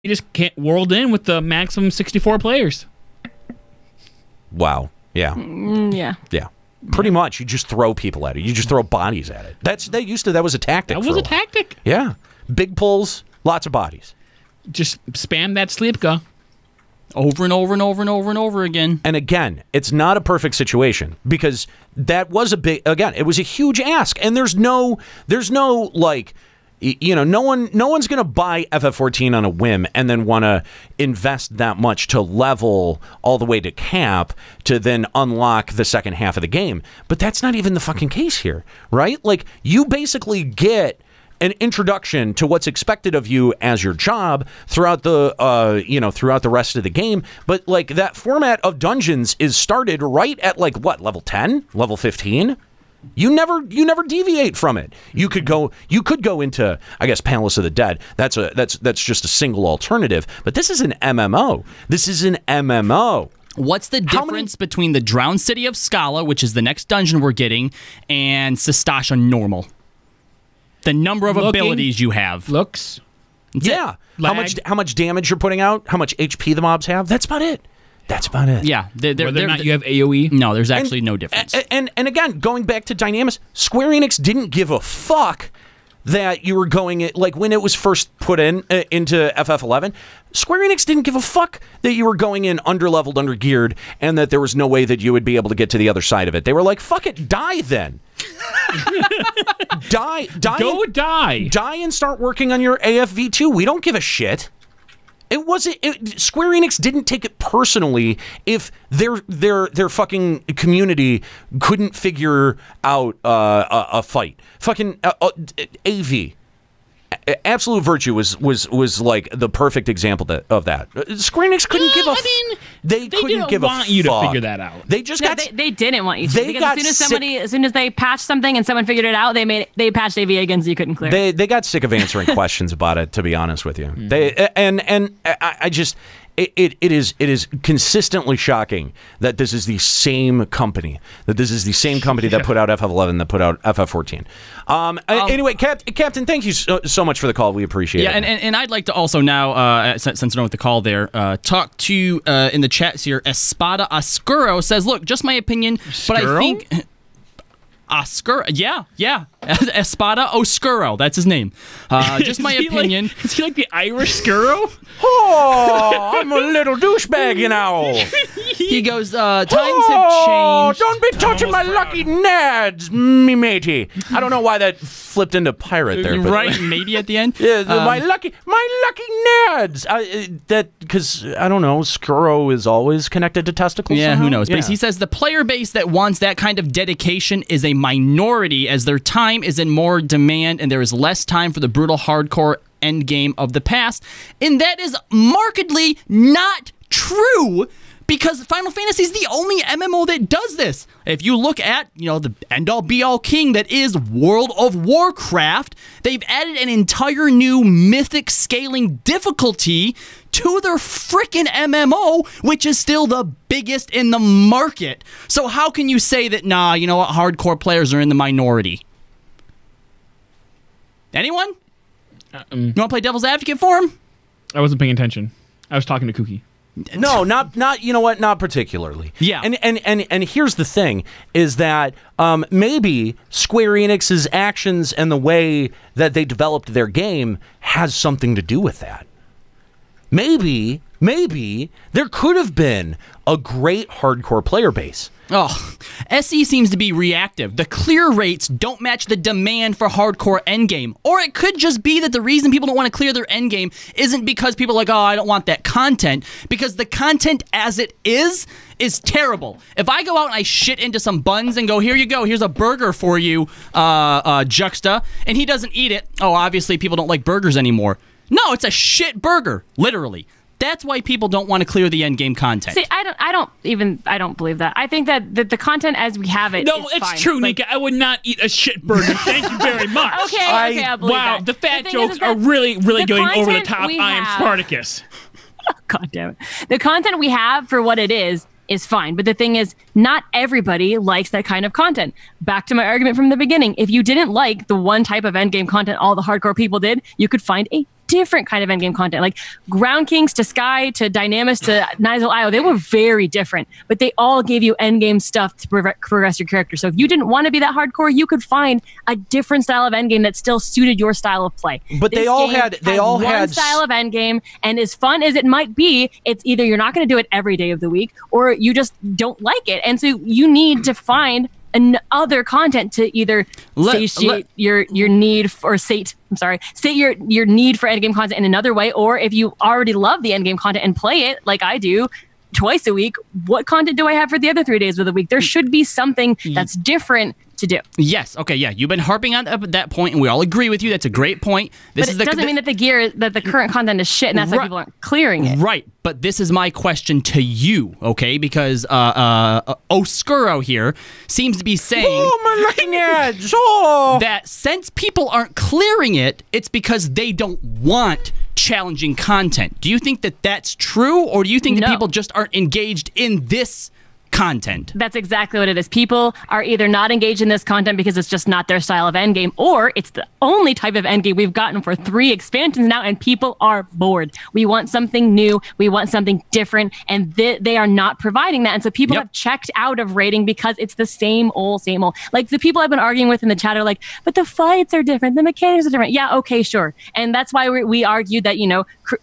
You just can't world in with the maximum 64 players. Wow. Yeah. Yeah. Yeah. Pretty much. You just throw people at it. You just throw bodies at it. That was a tactic. That was a tactic. Yeah. Big pulls, lots of bodies. Just spam that Slipka over and over and over and over and over again. And again, it's not a perfect situation because that was it was a huge ask. And there's no like, no one's going to buy FF14 on a whim and then want to invest that much to level all the way to cap to then unlock the second half of the game. But that's not even the fucking case here, right? Like, you basically get an introduction to what's expected of you as your job throughout the throughout the rest of the game. But like, that format of dungeons is started right at like what, level 10, level 15. You never deviate from it. You could go into, I guess, Palace of the Dead. That's just a single alternative. But this is an MMO. What's the difference between the Drowned City of Scala, which is the next dungeon we're getting, and Sestasha Normal? The number of abilities you have. Looks. Yeah. How much damage you're putting out? How much HP the mobs have? That's about it. Yeah. Whether or not you have AoE? No, there's actually no difference. And again, going back to Dynamis, Square Enix didn't give a fuck that you were going, like, when it was first put into FF11, Square Enix didn't give a fuck that you were going in underleveled, undergeared, and that there was no way that you would be able to get to the other side of it. They were like, fuck it, die then. Die. Go die. Die and start working on your AFV2. We don't give a shit. It wasn't. Square Enix didn't take it personally if their fucking community couldn't figure out a fight. Fucking AV. Absolute Virtue was like the perfect example of that. Square Enix couldn't give a. They couldn't give a fuck. Want you to figure that out. They just they didn't want you to, because as soon as they patched something and someone figured it out, they patched AV again so you couldn't clear. They got sick of answering questions about it. To be honest with you, I just. It is consistently shocking that this is the same company. That put out FF11 that put out FF14. Anyway, Captain, thank you so much for the call. We appreciate it. And I'd like to also now, since we're with the call there, talk to in the chats here. Espada Oscuro says, "Look, just my opinion, but I think." Oscar, yeah. Espada Oscuro, that's his name. Just my opinion. Is he like the Irish Skuro? Oh, I'm a little douchebag, you know. He goes, times have changed. Don't be touching my lucky nads, me matey. I don't know why that flipped into pirate there. But right, matey at the end? Yeah, my lucky nads. Because, I don't know, Skuro is always connected to testicles. Yeah, somehow? who knows? But he says the player base that wants that kind of dedication is a minority, as their time is in more demand and there is less time for the brutal hardcore endgame of the past. And that is markedly not true, because Final Fantasy is the only MMO that does this. If you look at, the end-all be-all king that is World of Warcraft, they've added an entire new mythic scaling difficulty to their frickin' MMO, which is still the biggest in the market. So how can you say that, nah, you know what, hardcore players are in the minority? Anyone? You want to play devil's advocate for him? I wasn't paying attention. I was talking to Kookie. No, not you know what, not particularly. Yeah. And here's the thing, is that maybe Square Enix's actions and the way that they developed their game has something to do with that. Maybe there could have been a great hardcore player base. Oh, SE seems to be reactive. The clear rates don't match the demand for hardcore endgame. Or it could just be that the reason people don't want to clear their endgame isn't because people are like, oh, I don't want that content. Because the content as it is terrible. If I go out and I shit into some buns and go, here you go, here's a burger for you, Juxta, and he doesn't eat it, oh, obviously people don't like burgers anymore. No, it's a shit burger, literally. That's why people don't want to clear the end game content. See, I don't believe that. I think that the content as we have it. No, is it's fine. true, Nika. I would not eat a shit burger. Thank you very much. Okay, I believe wow, that. the fat thing jokes is are really going over the top. I am have, Spartacus. God damn it. The content we have for what it is fine. But the thing is, not everybody likes that kind of content. Back to my argument from the beginning. If you didn't like the one type of endgame content all the hardcore people did, you could find a different kind of endgame content. Like Ground Kings to Sky to Dynamis to Nigel Io, they were very different, but they all gave you endgame stuff to progress your character. So if you didn't want to be that hardcore, you could find a different style of endgame that still suited your style of play. But they all had one style of endgame, and as fun as it might be, it's either you're not going to do it every day of the week, or you just don't like it, and so you need to find other content to either satiate your need for sate your need for endgame content in another way, or if you already love the endgame content and play it like I do twice a week, what content do I have for the other 3 days of the week? There should be something that's different to do. Yes. Okay. Yeah. You've been harping on that point, and we all agree with you. That's a great point. But it doesn't mean that the current content is shit, and that's why people aren't clearing it. Right. But this is my question to you, okay? Because Oscuro here seems to be saying that since people aren't clearing it, it's because they don't want challenging content. Do you think that that's true, or do you think that people just aren't engaged in this content? That's exactly what it is. People are either not engaged in this content because it's just not their style of endgame, or it's the only type of endgame we've gotten for 3 expansions now, and people are bored. We want something new. We want something different, and they are not providing that. And so people have checked out of raiding because it's the same old, same old. Like the people I've been arguing with in the chat are like, but the fights are different. The mechanics are different. Yeah, okay, sure. And that's why we argued that,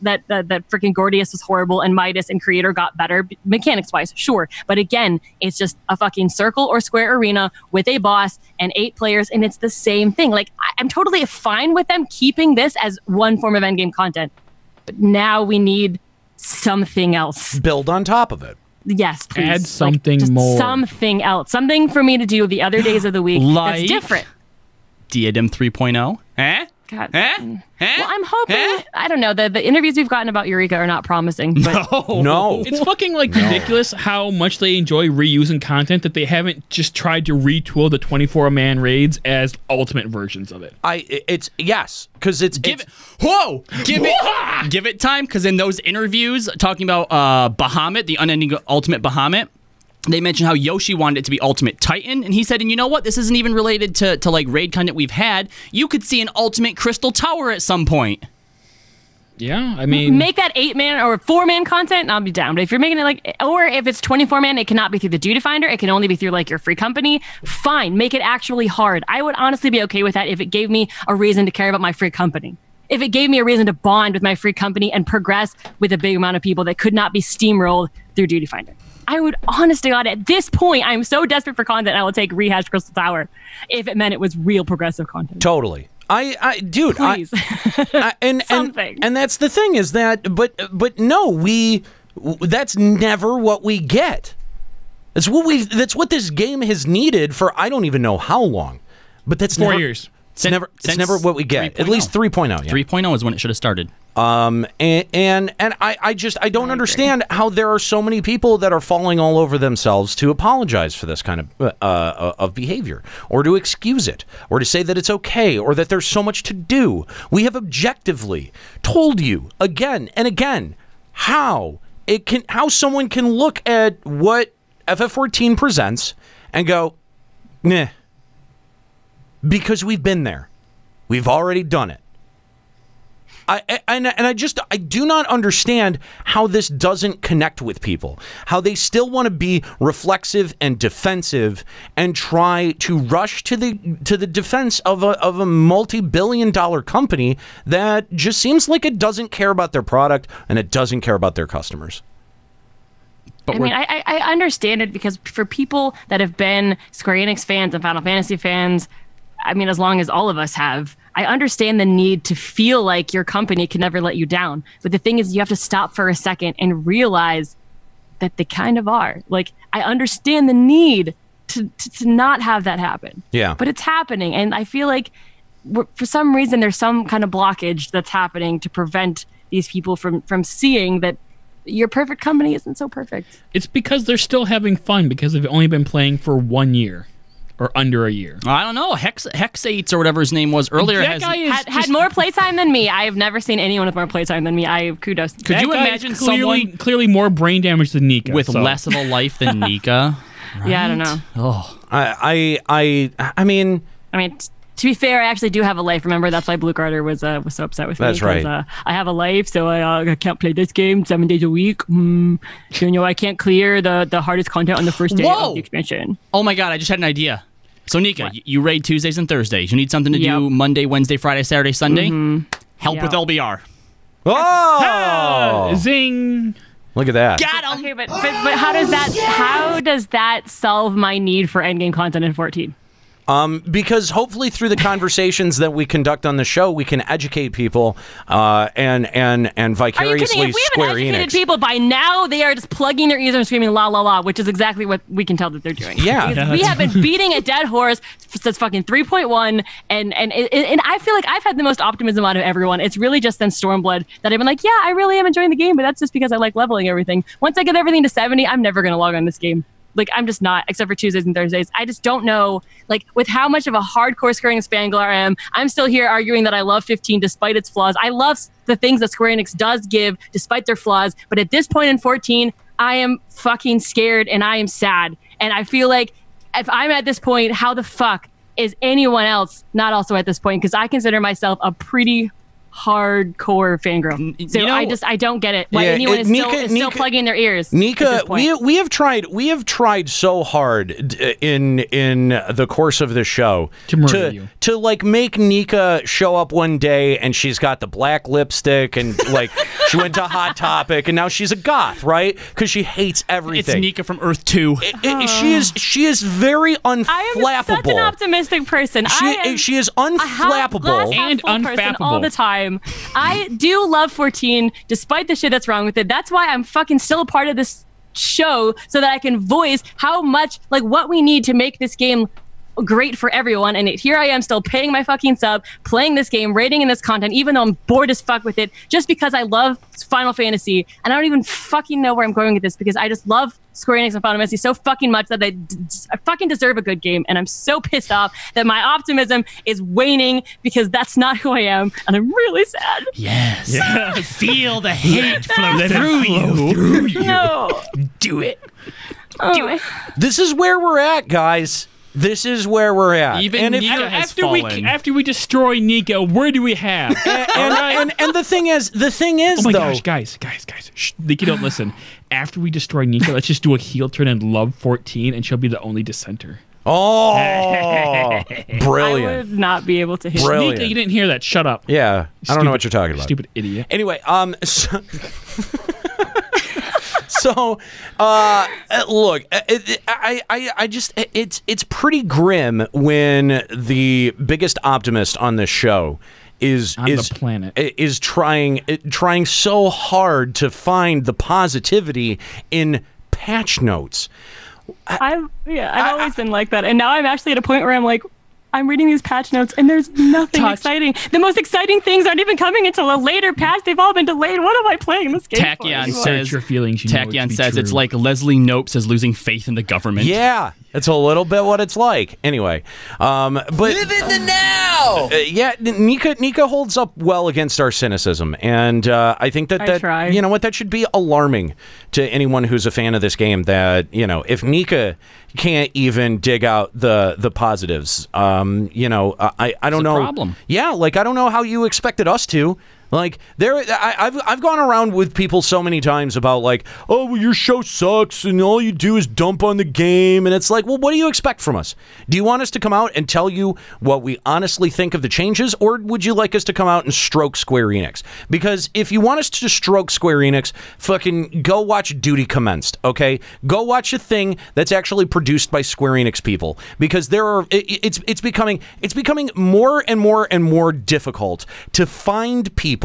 that freaking Gordius was horrible and Midas and Creator got better mechanics-wise. Sure. But again, it's just a fucking circle or square arena with a boss and 8 players, and it's the same thing. Like, I'm totally fine with them keeping this as one form of endgame content, but now we need something else. Build on top of it. Yes, please. Add something more. Something else. Something for me to do the other days of the week that's different. Diadem 3.0? God. Well, I'm hoping. I don't know. The interviews we've gotten about Eureka are not promising. But No. It's fucking ridiculous how much they enjoy reusing content that they haven't just tried to retool the 24-man raids as ultimate versions of it. Because give it time, because in those interviews talking about Bahamut, the unending ultimate Bahamut, they mentioned how Yoshi wanted it to be Ultimate Titan, and he said, and you know what? This isn't even related to like raid content we've had. You could see an Ultimate Crystal Tower at some point. Yeah, I mean... Make that 8-man or 4-man content, and I'll be down. But if you're making it or if it's 24-man, it cannot be through the Duty Finder. It can only be through your free company. Fine, make it actually hard. I would honestly be okay with that if it gave me a reason to care about my free company. If it gave me a reason to bond with my free company and progress with a big amount of people that could not be steamrolled through Duty Finder. I would, honest to God, at this point, I'm so desperate for content, I will take Rehashed Crystal Tower if it meant it was real progressive content. Totally. Dude, please. And that's the thing is that, but no, that's never what we get. That's what this game has needed for I don't even know how long, but that's 4 years. It's never what we get. At least 3.0. Yeah. 3.0 is when it should have started. And I don't understand how there are so many people that are falling all over themselves to apologize for this kind of behavior, or to excuse it, or to say that it's okay, or that there's so much to do. We have objectively told you again and again how someone can look at what FF14 presents and go, nah. Because we've been there. We've already done it. I do not understand how this doesn't connect with people. How they still want to be reflexive and defensive and try to rush to the defense of a multi-billion-dollar company that just seems like it doesn't care about their product and it doesn't care about their customers. I understand it, because for people that have been Square Enix fans and Final Fantasy fans, as long as all of us have, I understand the need to feel like your company can never let you down. But the thing is, you have to stop for a second and realize that they kind of are. I understand the need to not have that happen. Yeah. But it's happening. And I feel like for some reason, there's some kind of blockage that's happening to prevent these people from seeing that your perfect company isn't so perfect. It's because they're still having fun because they've only been playing for 1 year. Or under a year. I don't know. Hexates or whatever his name was earlier had more playtime than me. I have never seen anyone with more playtime than me. Kudos. Could you imagine clearly more brain damage than Nika with less of a life than Nika? Right? Yeah, I don't know. Oh, I mean, To be fair, I actually do have a life. Remember, that's why Blue Carter was so upset with me. That's right. I have a life, so I can't play this game 7 days a week. I can't clear the hardest content on the first day of the expansion. Oh my god, I just had an idea. So Nika, you raid Tuesdays and Thursdays. You need something to do Monday, Wednesday, Friday, Saturday, Sunday. Help with LBR. Oh! Zing! Look at that. Got him. Okay, but how does that solve my need for endgame content in 14? Because hopefully through the conversations that we conduct on the show, we can educate people and vicariously If we Square haven't educated Enix. people by now, they are just plugging their ears and screaming la la la, which is exactly what we can tell that they're doing. Yeah. Because we have been beating a dead horse since fucking 3.1, and I feel like I've had the most optimism out of everyone. It's really just then Stormblood that I've been like, yeah, I really am enjoying the game, but that's just because I like leveling everything. Once I get everything to 70, I'm never gonna log on this game. Like, I'm just not, except for Tuesdays and Thursdays. I just don't know, like, with how much of a hardcore Square Enix fangirl I am, I'm still here arguing that I love 15 despite its flaws. I love the things that Square Enix does give despite their flaws, but at this point in 14, I am fucking scared and I am sad. And I feel like if I'm at this point, how the fuck is anyone else not also at this point? Because I consider myself a pretty hardcore fangirl. So I don't get it. Why anyone is still plugging their ears. Nika, we have tried so hard in the course of the show to like make Nika show up one day and she's got the black lipstick and like she went to Hot Topic and now she's a goth, right? Because she hates everything. It's Nika from Earth 2. She is very unflappable. I am such an optimistic person. She is unflappable and unfappable all the time. I do love 14 despite the shit that's wrong with it. That's why I'm fucking still a part of this show, so that I can voice how much, like, what we need to make this game great for everyone. And here I am still paying my fucking sub, playing this game, rating in this content, even though I'm bored as fuck with it, just because I love Final Fantasy. And I don't even fucking know where I'm going with this, because I just love Square Enix and Final Fantasy so fucking much that I fucking deserve a good game. And I'm so pissed off that my optimism is waning, because that's not who I am. And I'm really sad. Yes. Feel the hate flow through you. No. Do it. Do it. This is where we're at, guys. This is where we're at. Even Nika has fallen. After we destroy Nika, where do we have? and the thing is, oh my gosh, guys, shh, Nika, don't listen. After we destroy Nika, let's just do a heel turn and love 14, and she'll be the only dissenter. Oh, brilliant! I would not be able to hit Brilliant. Nika, you didn't hear that. Shut up. Yeah, I don't know what you're talking about. Stupid idiot. Anyway, So, look, it's pretty grim when the biggest optimist on this show is trying so hard to find the positivity in patch notes. I've always been like that, and now I'm actually at a point where I'm like, I'm reading these patch notes and there's nothing exciting. The most exciting things aren't even coming until a later patch. They've all been delayed. What am I playing this game for? Tachyon says, your feelings, Tachyon says it's like Leslie Knope says losing faith in the government. Yeah, it's a little bit what it's like. Anyway, but live in the now. Yeah, Nika holds up well against our cynicism, and I think that you know what, that should be alarming to anyone who's a fan of this game. That, you know, if Nika can't even dig out the positives, you know, I don't know. Problem. Yeah, like I don't know how you expected us to. Like I've gone around with people so many times about like, oh, well, your show sucks and all you do is dump on the game, and it's like, well, what do you expect from us? Do you want us to come out and tell you what we honestly think of the changes, or would you like us to come out and stroke Square Enix? Because if you want us to stroke Square Enix, fucking go watch Duty Commenced, okay? Go watch a thing that's actually produced by Square Enix people, because it's becoming more and more and more difficult to find people,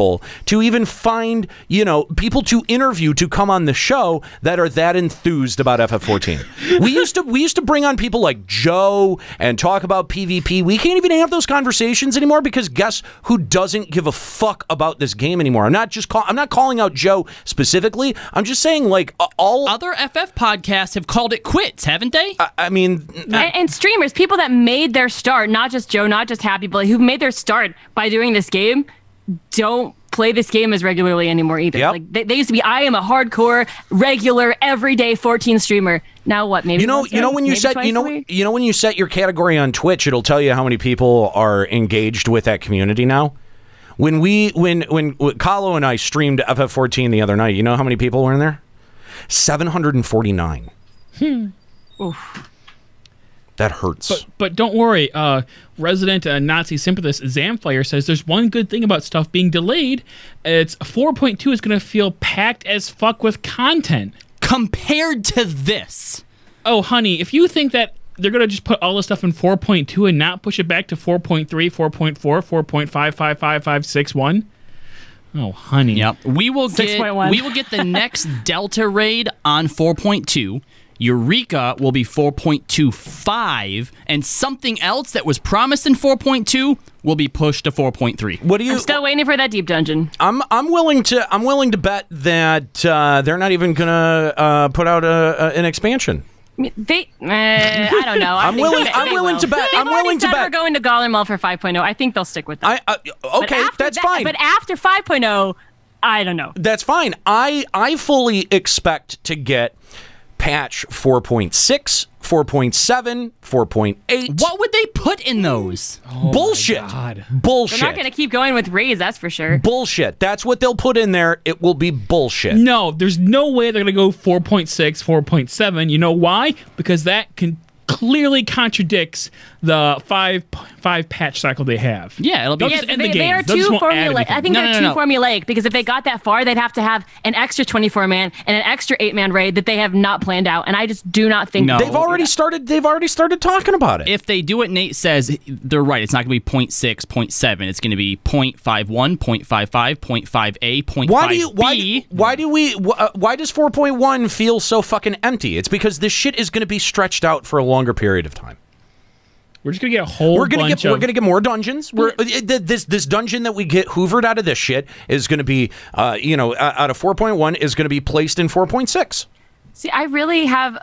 to even find, you know, people to interview to come on the show that are that enthused about FF14. we used to bring on people like Joe and talk about PvP. We can't even have those conversations anymore, because guess who doesn't give a fuck about this game anymore? I'm not calling out Joe specifically. I'm just saying, like, all other FF podcasts have called it quits, haven't they? I mean, and streamers, people that made their start, not just Joe, not just Happy, but who've made their start by doing this game, don't play this game as regularly anymore either. Yep. Like they used to be, I am a hardcore, regular, everyday 14 streamer. Now what? Maybe when you set when you set your category on Twitch, it'll tell you how many people are engaged with that community now. When Kahlo and I streamed FF14 the other night, you know how many people were in there? 749. Oof. That hurts. But don't worry. Resident Nazi sympathist Zamfire says there's one good thing about stuff being delayed. It's 4.2 is going to feel packed as fuck with content. Compared to this. Oh, honey, if you think that they're going to just put all this stuff in 4.2 and not push it back to 4.3, 4.4, 4.5, 5, 5, 5, 6, 1. Oh, honey. Yep. We will get the next Delta raid on 4.2. Eureka will be 4.25, and something else that was promised in 4.2 will be pushed to 4.3. I'm still waiting for that deep dungeon. I'm willing to bet that they're not even gonna put out an expansion. I don't know. I'm willing to bet. We're going to Golem for 5.0. I think they'll stick with that. Okay, that's fine. But after 5.0, I don't know. That's fine. I fully expect to get patch 4.6, 4.7, 4.8. What would they put in those? Bullshit. Bullshit. They're not going to keep going with raids, that's for sure. Bullshit. That's what they'll put in there. It will be bullshit. No, there's no way they're going to go 4.6, 4.7. You know why? Because that clearly contradicts the five patch cycle they have. Yeah, it'll be just end the game. They are too formulaic. I think they're too formulaic because if they got that far, they'd have to have an extra 24-man and an extra 8-man raid that they have not planned out. And I just do not think they've already started. They've already started talking about it. If they do what Nate says, they're right. It's not going to be 0.6, 0.7. It's going to be 0.51, 0.55, 0.5A, 0.5B. Why does 4.1 feel so fucking empty? It's because this shit is going to be stretched out for a longer period of time. We're just gonna get a whole We're gonna get more dungeons. This dungeon that we get hoovered out of this shit is gonna be, out of 4.1 is gonna be placed in 4.6. See, I really have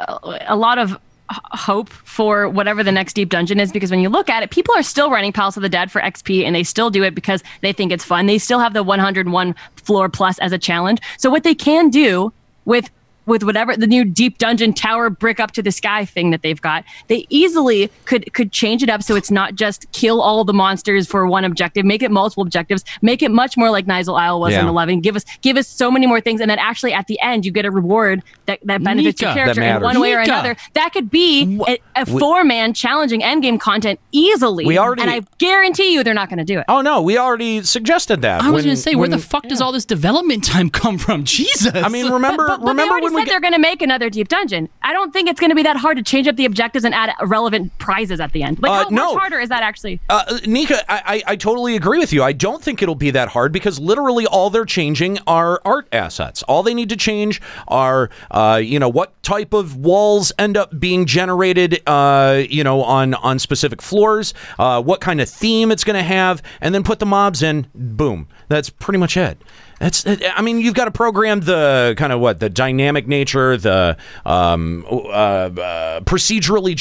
a lot of hope for whatever the next deep dungeon is, because when you look at it, people are still running Palace of the Dead for XP, and they still do it because they think it's fun. They still have the 101 floor plus as a challenge. So what they can do with whatever the new deep dungeon tower brick up to the sky thing that they've got, they easily could change it up so it's not just kill all the monsters for one objective, make it multiple objectives, make it much more like Nigel Isle was in 11, give us so many more things, and then actually at the end you get a reward that benefits your character in one way or another. That could be a 4-man challenging endgame content easily, and I guarantee you they're not going to do it. Oh no, we already suggested that. I was going to say, where the fuck does all this development time come from? Jesus. I mean, remember when they're going to make another deep dungeon. I don't think it's going to be that hard to change up the objectives and add relevant prizes at the end. Like, how much harder is that actually? Nika, I totally agree with you. I don't think it'll be that hard because literally all they're changing are art assets. All they need to change are, what type of walls end up being generated, on specific floors, what kind of theme it's going to have, and then put the mobs in. Boom. That's pretty much it. You've got to program the kind of the dynamic nature, the procedurally